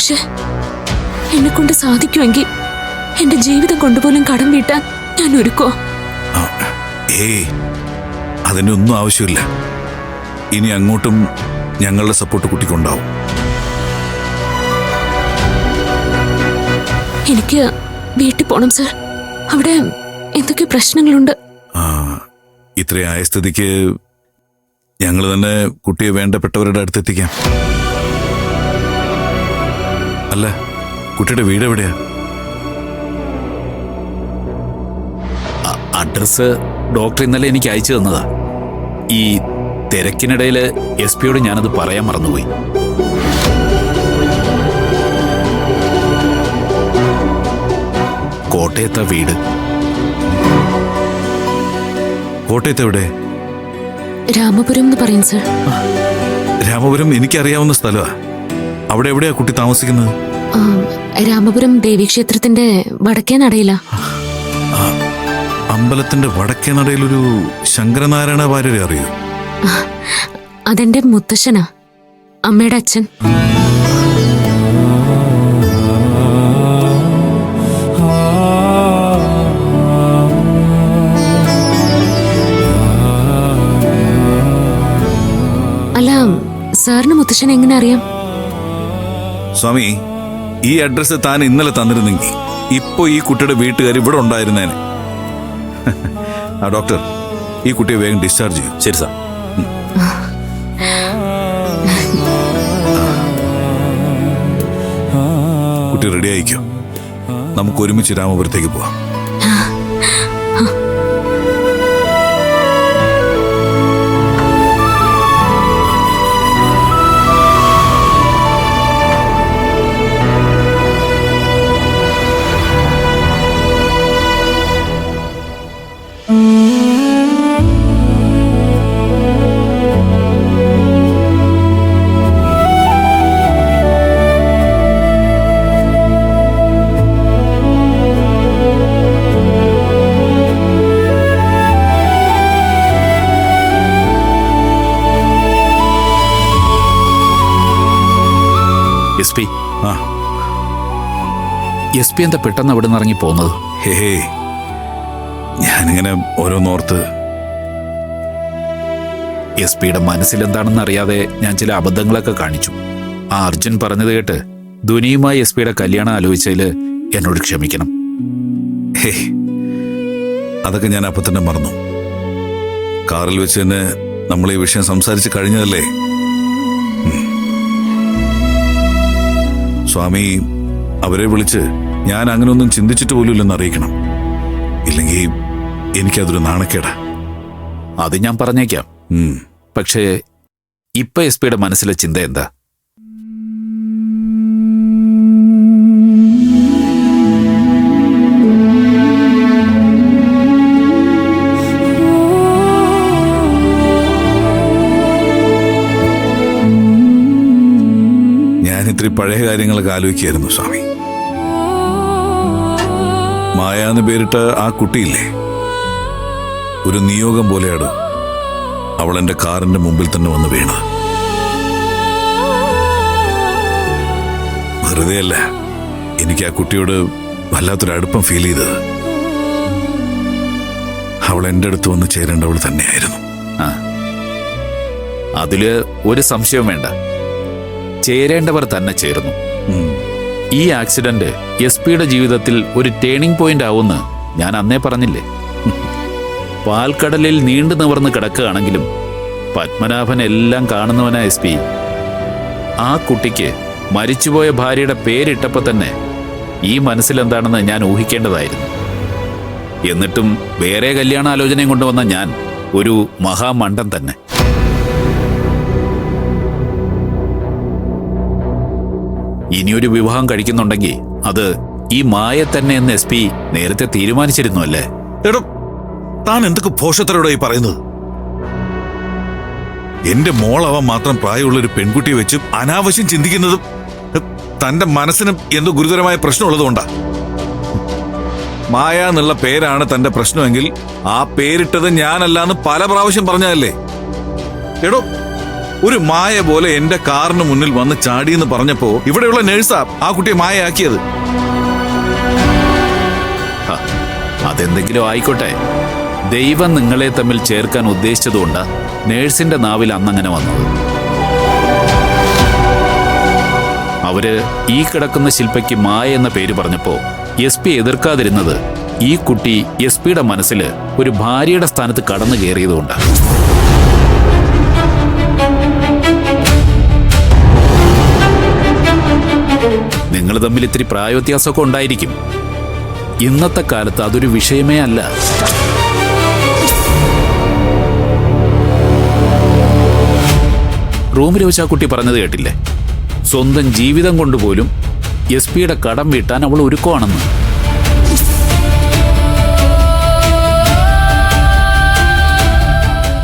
പക്ഷെ എന്നെ കൊണ്ട് സാധിക്കുമെങ്കിൽ എന്റെ ജീവിതം കൊണ്ടുപോലും കടം വീട്ടാൻ ഞാൻ ഒരുക്കോ? ഏയ്, അതിനൊന്നും ആവശ്യമില്ല. ഇനി അങ്ങോട്ടും ഞങ്ങളുടെ സപ്പോർട്ട് കുട്ടിക്കുണ്ടാവും. എനിക്ക് വീട്ടിൽ പോണം സർ. അവിടെ എന്തൊക്കെ പ്രശ്നങ്ങളുണ്ട്. ഇത്രയായ സ്ഥിതിക്ക് ഞങ്ങൾ തന്നെ കുട്ടിയെ വേണ്ടപ്പെട്ടവരുടെ അടുത്തെത്തിക്കാം. അല്ല, കുട്ടിയുടെ വീട് എവിടെയാ? അഡ്രസ് ഡോക്ടർ ഇന്നലെ എനിക്ക് അയച്ചു തന്നതാ. ഈ തിരക്കിനിടയിൽ SP യോട് ഞാനത് പറയാൻ മറന്നുപോയി. കോട്ടയത്താ വീട്. കോട്ടയത്ത് എവിടെ? രാമപുരം എന്ന് പറയും സർ. രാമപുരം എനിക്കറിയാവുന്ന സ്ഥലമാ. അവിടെ എവിടെയാ കുട്ടി താമസിക്കുന്നത്? രാമപുരം ദേവീക്ഷേത്രത്തിന്റെ വടക്കേ നടയില. അമ്പലത്തിന്റെ വടക്കേ നടയിലൊരു ശങ്കരനാരായണ വാര്യരെ അറിയൂ? അതെന്റെ മുത്തശ്ശനാ, അമ്മയുടെ അച്ഛൻ. അല്ല, സാറിന് മുത്തശ്ശൻ എങ്ങനെ അറിയാം? സ്വാമി, ഈ അഡ്രസ് താൻ ഇന്നലെ തന്നിരുന്നെങ്കിൽ ഇപ്പോ ഈ കുട്ടിയുടെ വീട്ടുകാർ ഇവിടെ ഉണ്ടായിരുന്നേനെ. ഡോക്ടർ, ഈ കുട്ടിയെ വേഗം ഡിസ്ചാർജ് ചെയ്യും. ശരി സാർ. കുട്ടി റെഡി ആയിക്കോ. നമുക്ക് ഒരുമിച്ച് രാമപുരത്തേക്ക് പോവാം. SP എന്താ പെട്ടെന്ന് അവിടെ നിന്ന് ഇറങ്ങി പോകുന്നത്? ഹേ, ഞാനിങ്ങനെ ഓരോന്നോർത്ത്. SP-യുടെ മനസ്സിലെന്താണെന്ന് അറിയാതെ ഞാൻ ചില അബദ്ധങ്ങളൊക്കെ കാണിച്ചു. ആ അർജുൻ പറഞ്ഞത് കേട്ട് ധുനിയുമായി SP-യുടെ കല്യാണം ആലോചിച്ചതിൽ എന്നോട് ക്ഷമിക്കണം. ഹേ, അതൊക്കെ ഞാൻ അപ്പൊ തന്നെ മറന്നു. കാറിൽ വെച്ച് തന്നെ നമ്മൾ ഈ വിഷയം സംസാരിച്ച് കഴിഞ്ഞതല്ലേ. സ്വാമി അവരെ വിളിച്ച് ഞാൻ അങ്ങനെയൊന്നും ചിന്തിച്ചിട്ട് പോലുമില്ലെന്ന് അറിയിക്കണം. ഇല്ലെങ്കിൽ എനിക്കതൊരു നാണക്കേടാ. അത് ഞാൻ പറഞ്ഞേക്കാം. പക്ഷേ ഇപ്പൊ SP-യുടെ മനസ്സിലെ ചിന്ത എന്താ? ഞാൻ ഇത്തിരി പഴയ കാര്യങ്ങളൊക്കെ ആലോചിക്കുകയായിരുന്നു സ്വാമി. മായ എന്ന് പേരിട്ട ആ കുട്ടിയില്ലേ, ഒരു നിയോഗം പോലെയാണ് അവൾ എന്റെ കാറിന്റെ മുമ്പിൽ തന്നെ വന്ന് വീണത്. വെറുതെയല്ല എനിക്ക് ആ കുട്ടിയോട് വല്ലാത്തൊരു അടുപ്പം ഫീൽ ചെയ്തത്. അവൾ എന്റെ അടുത്ത് വന്ന് ചേരേണ്ടവൾ തന്നെയായിരുന്നു. അതില് ഒരു സംശയവും വേണ്ട. ചേരേണ്ടവർ തന്നെ ചേർന്നു. ഈ ആക്സിഡന്റ് SP-യുടെ ജീവിതത്തിൽ ഒരു ടേണിംഗ് പോയിന്റ് ആവുമെന്ന് ഞാൻ അന്നേ പറഞ്ഞില്ലേ. പാൽക്കടലിൽ നീണ്ടു നിവർന്ന് കിടക്കുകയാണെങ്കിലും പത്മനാഭൻ എല്ലാം കാണുന്നവനാ SP. ആ കുട്ടിക്ക് മരിച്ചുപോയ ഭാര്യയുടെ പേരിട്ടപ്പോ തന്നെ ഈ മനസ്സിലെന്താണെന്ന് ഞാൻ ഊഹിക്കേണ്ടതായിരുന്നു. എന്നിട്ടും വേറെ കല്യാണാലോചനയും കൊണ്ടുവന്ന ഞാൻ ഒരു മഹാമണ്ടൻ തന്നെ. ഇനിയൊരു വിവാഹം കഴിക്കുന്നുണ്ടെങ്കിൽ അത് ഈ മായ തന്നെ എന്ന് SP നേരത്തെ തീരുമാനിച്ചിരുന്നു അല്ലേ? എടോ, താൻ എന്തൊക്കെ ഭോഷത്തരോടായി പറയുന്നത്? എന്റെ മോളാവാൻ മാത്രം പ്രായമുള്ളൊരു പെൺകുട്ടിയെ വെച്ച് അനാവശ്യം ചിന്തിക്കുന്നതും തന്റെ മനസ്സിന് എന്തോ ഗുരുതരമായ പ്രശ്നമുള്ളതുകൊണ്ടാ. മായ എന്നുള്ള പേരാണ് തന്റെ പ്രശ്നമെങ്കിൽ ആ പേരിട്ടത് ഞാനല്ലാന്ന് പല പ്രാവശ്യം പറഞ്ഞതല്ലേ? എടോ, ഒരു മായ പോലെ എന്റെ കാറിന് മുന്നിൽ വന്ന് ചാടിയെന്ന് പറഞ്ഞപ്പോ ഇവിടെയുള്ള നേഴ്സാ ആ കുട്ടിയെ മായയാക്കിയത്. അതെന്തെങ്കിലും ആയിക്കോട്ടെ, ദൈവം നിങ്ങളെ തമ്മിൽ ചേർക്കാൻ ഉദ്ദേശിച്ചതുകൊണ്ട് നേഴ്സിന്റെ നാവിൽ അന്നങ്ങനെ വന്നത്. അവര് ഈ കിടക്കുന്ന ശില്പയ്ക്ക് മായ എന്ന പേര് പറഞ്ഞപ്പോ SP എതിർക്കാതിരുന്നത് ഈ കുട്ടി SP-യുടെ മനസ്സിൽ ഒരു ഭാര്യയുടെ സ്ഥാനത്ത് കടന്നു കയറിയതുകൊണ്ടാണ്. നിങ്ങൾ തമ്മിൽ ഇത്തിരി പ്രായവ്യത്യാസമൊക്കെ ഉണ്ടായിരിക്കും. ഇന്നത്തെ കാലത്ത് അതൊരു വിഷയമേ അല്ല. റൂമിൽ വെച്ച് ആ കുട്ടി പറഞ്ഞത് കേട്ടില്ലേ? സ്വന്തം ജീവിതം കൊണ്ടുപോലും SP-യുടെ കടം വീട്ടാൻ അവൾ ഒരുക്കമാണെന്ന്.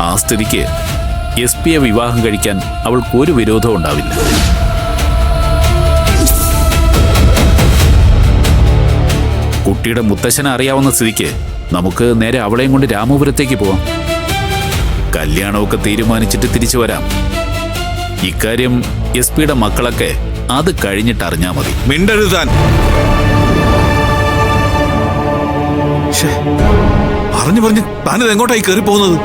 ആ സ്ഥിതിക്ക് SP-യെ വിവാഹം കഴിക്കാൻ അവൾക്ക് ഒരു വിരോധവും ഉണ്ടാവില്ല. കുട്ടിയുടെ മുത്തശ്ശനെ അറിയാവുന്ന സ്ഥിതിക്ക് നമുക്ക് നേരെ അവളെയും കൊണ്ട് രാമപുരത്തേക്ക് പോവാം. കല്യാണമൊക്കെ തീരുമാനിച്ചിട്ട് തിരിച്ചു വരാം. ഇക്കാര്യം SP-യുടെ മക്കളൊക്കെ അത് കഴിഞ്ഞിട്ട് അറിഞ്ഞാ മതി. മിണ്ടരുതാൻ. പറഞ്ഞു താനിത് എങ്ങോട്ടായി കയറി പോകുന്നത്?